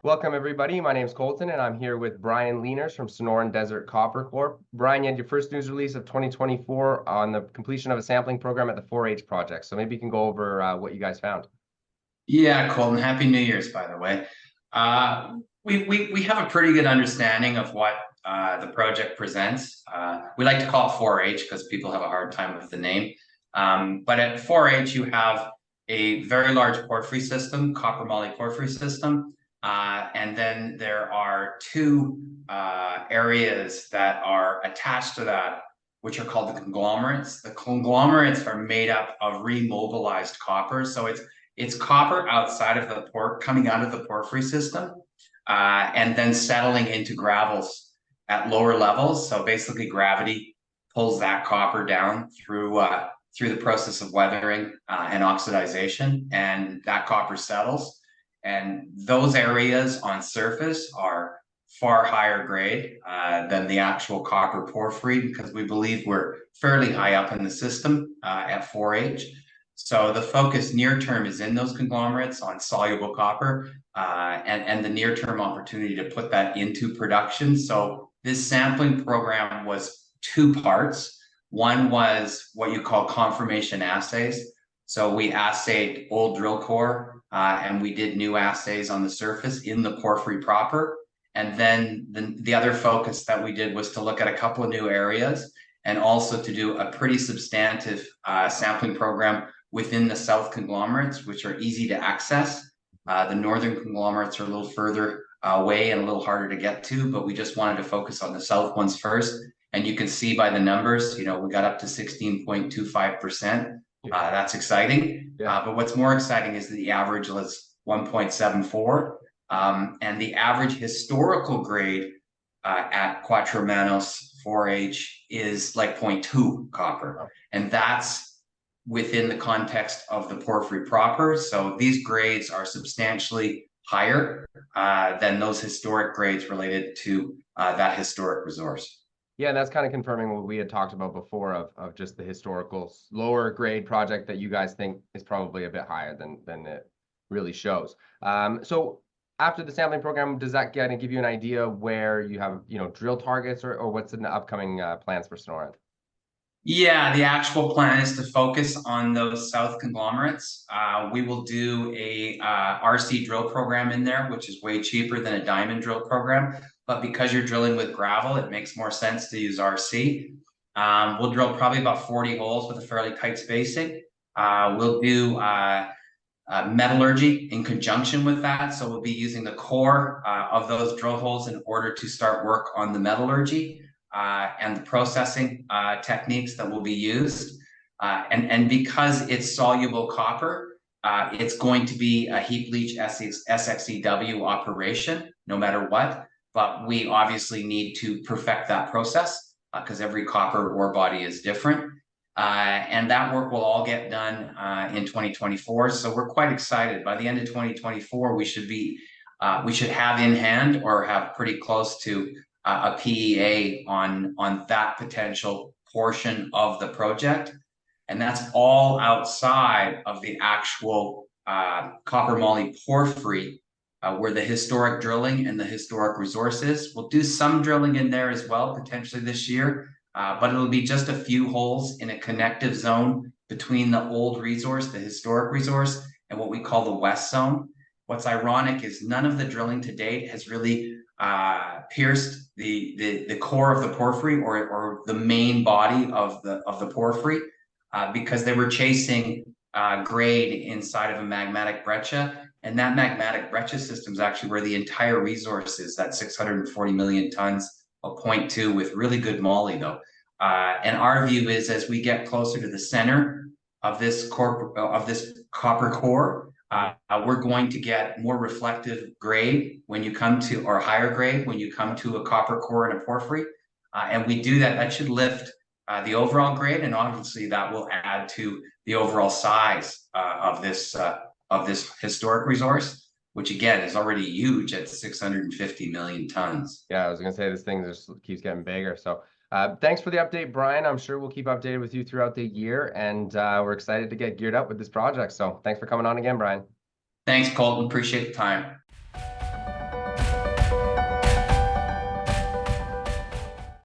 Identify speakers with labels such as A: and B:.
A: Welcome, everybody. My name is Colton, and I'm here with Brian Leeners from Sonoran Desert Copper Corp. Brian, you had your first news release of 2024 on the completion of a sampling program at the 4H project. So maybe you can go over what you guys found.
B: Yeah, Colton, Happy New Year's, by the way. We have a pretty good understanding of what the project presents. We like to call it 4H because people have a hard time with the name. But at 4H, you have a very large porphyry system, copper moly porphyry system. And then there are two areas that are attached to that, which are called the conglomerates. The conglomerates are made up of remobilized copper. So it's copper outside of the coming out of the porphyry system, and then settling into gravels at lower levels. So basically, gravity pulls that copper down through the process of weathering and oxidization, and that copper settles. And those areas on surface are far higher grade than the actual copper porphyry, because we believe we're fairly high up in the system at 4H. So the focus near term is in those conglomerates on soluble copper and the near term opportunity to put that into production. So this sampling program was two parts. One was what you call confirmation assays. So we assayed old drill core and we did new assays on the surface in the porphyry proper. And then the other focus that we did was to look at a couple of new areas and also to do a pretty substantive sampling program within the south conglomerates, which are easy to access. The northern conglomerates are a little further away and a little harder to get to, but we just wanted to focus on the south ones first. And you can see by the numbers, we got up to 16.25%. That's exciting.
A: Yeah.
B: But what's more exciting is that the average was 1.74. And the average historical grade at Cuatro Hermanos 4H is like 0.2 copper. And that's within the context of the porphyry proper. So these grades are substantially higher than those historic grades related to that historic resource.
A: Yeah, and that's kind of confirming what we had talked about before of just the historical lower grade project that you guys think is probably a bit higher than it really shows. So after the sampling program, does that give you an idea where you have drill targets or what's in the upcoming plans for Sonoran?
B: Yeah, the actual plan is to focus on those south conglomerates. We will do a RC drill program in there, which is way cheaper than a diamond drill program. But because you're drilling with gravel, it makes more sense to use RC. We'll drill probably about 40 holes with a fairly tight spacing. We'll do metallurgy in conjunction with that. So we'll be using the core of those drill holes in order to start work on the metallurgy and the processing techniques that will be used. And because it's soluble copper, it's going to be a heap leach SXEW operation, no matter what. But we obviously need to perfect that process because every copper ore body is different. And that work will all get done in 2024. So we're quite excited. By the end of 2024, we should have in hand or have pretty close to a PEA on that potential portion of the project. And that's all outside of the actual copper moly porphyry, where the historic drilling and the historic resources. We'll do some drilling in there as well, potentially this year, but it'll be just a few holes in a connective zone between the old resource, the historic resource, and what we call the west zone. What's ironic is none of the drilling to date has really pierced the core of the porphyry or the main body of the porphyry because they were chasing grade inside of a magmatic breccia. And that magmatic breccia system is actually where the entire resource is, that 640 million tons of 0.2 with really good moly though. And our view is as we get closer to the center of this copper core, we're going to get more reflective grade when you come to, or higher grade when you come to a copper core and a porphyry. And we do that, that should lift the overall grade, and obviously that will add to the overall size of this historic resource, which again is already huge at 650 million tons.
A: Yeah, I was gonna say this thing just keeps getting bigger. So thanks for the update, Brian. I'm sure we'll keep updated with you throughout the year, and we're excited to get geared up with this project. So thanks for coming on again, Brian.
B: Thanks, Colton. Appreciate the time.